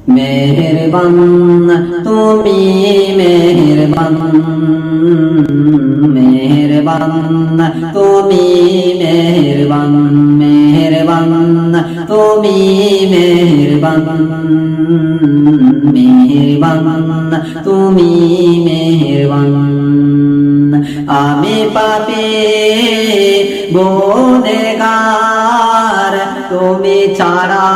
মেহেরবান তুমি মেহেরবান, মেহেরবান তুমি মেহেরবান, মেহেরবান তুমি মেহেরবান, মেহেরবান তুমি মেহেরবান। আমি পাপী গুনেহগার, তুমি ছাড়া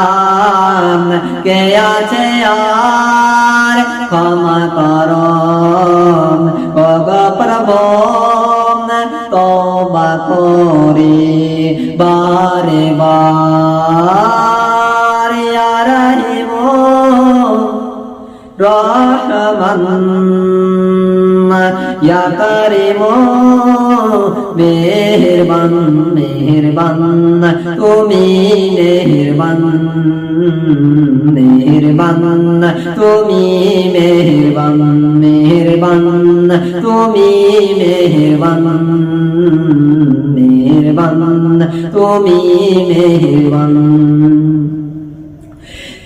কে আছে আর, ক্ষমা করো ওগো প্রভু, তওবা করি বারে বার। ইয়া রহিম রহমান ইয়া করিম মেহেরবান, মেহেরবান তুমি মেহেরবান, মেহেরবান তুমি মেহেরবান, মেহেরবান তুমি মেহেরবান, মেহেরবান তুমি মেহেরবান।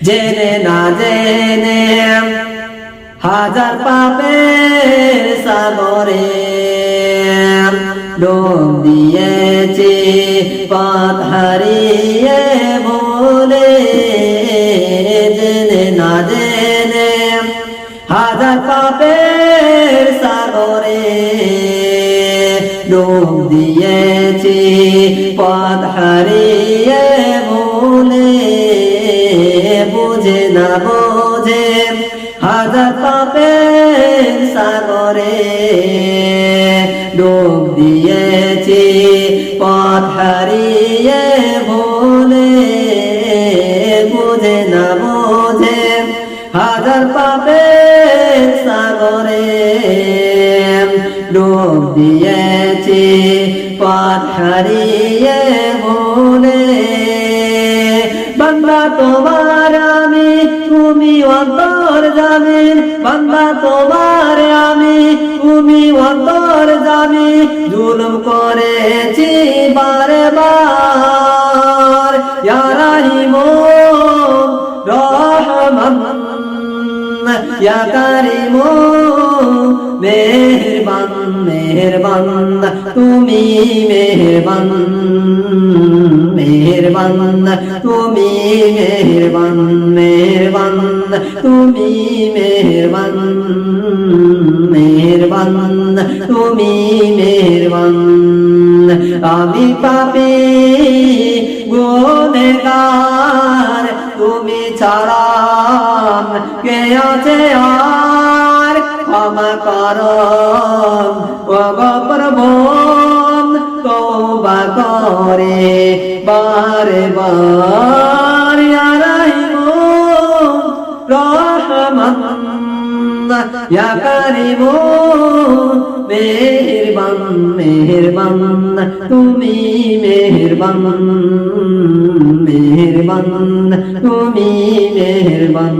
জেনে না জেনে হাজার পাপের সাগরে ডুব দিয়েছি, পথ হারিয়ে ভুলে। জেনে না জেনে হাজার পাপের সাগরে ডুব দিয়েছি, পথ হারিয়ে ভুলে। বুঝে না বোঝে হাজার পাপের সাগরে ডুব দিয়েছি, পথ হারিয়ে ভুলে। বুঝে না বোঝে হাজার পাপের সাগরে ডুব দিয়েছি, পথ হারিয়ে ভুলে। বান্দা তোমার আমি, তুমি অন্তর্যামী, বান্দা তোমার আমি, তুমি অন্তর্যামী। জুলুম করেছি বারে বার, ইয়া রহিম রহমান ইয়া করিম মেহেরবান, মেহেরবান তুমি মেহেরবান, মেহেরবান তুমি মেহেরবান, মেহেরবান তুমি মেহেরবান, মেহেরবান তুমি মেহেরবান। আমি পাপী গুনেহগার, তুমি ছাড়া কে আছে আর, ক্ষমা করো ওগো প্রভু, তওবা করে বারে বার। ইয়া রহিম রহমান ইয়া করিম মেহেরবান, মেহেরবান তুমি মেহেরবান, মেহেরবান তুমি মেহেরবান।